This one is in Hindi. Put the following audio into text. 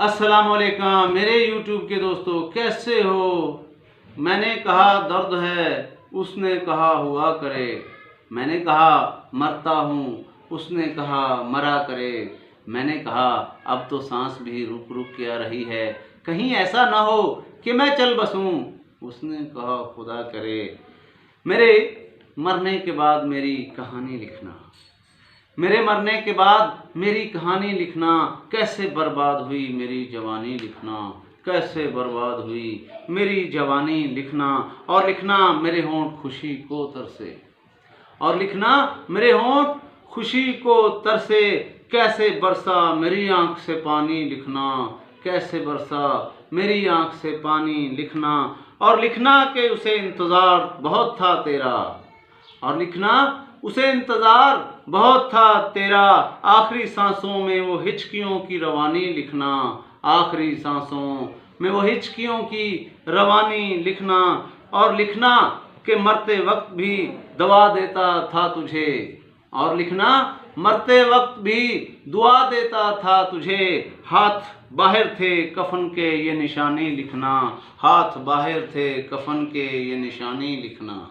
अस्सलाम वालेकुम मेरे YouTube के दोस्तों, कैसे हो। मैंने कहा दर्द है, उसने कहा हुआ करे। मैंने कहा मरता हूँ, उसने कहा मरा करे। मैंने कहा अब तो सांस भी रुक रुक के आ रही है, कहीं ऐसा ना हो कि मैं चल बसूं। उसने कहा खुदा करे। मेरे मरने के बाद मेरी कहानी लिखना, मेरे मरने के बाद मेरी कहानी लिखना। कैसे बर्बाद हुई मेरी जवानी लिखना, कैसे बर्बाद हुई मेरी जवानी लिखना। और लिखना मेरे होंठ खुशी को तरसे, और लिखना मेरे होंठ खुशी को तरसे। कैसे बरसा मेरी आंख से पानी लिखना, कैसे बरसा मेरी आंख से पानी लिखना। और लिखना कि उसे इंतज़ार बहुत था तेरा, और लिखना उसे इंतज़ार बहुत था तेरा। आखिरी सांसों में वो हिचकियों की रवानी लिखना, आखिरी सांसों में वो हिचकियों की रवानी लिखना। और लिखना कि मरते वक्त भी दवा देता था तुझे, और लिखना मरते वक्त भी दुआ देता था तुझे। हाथ बाहर थे कफन के ये निशानी लिखना, हाथ बाहर थे कफन के ये निशानी लिखना।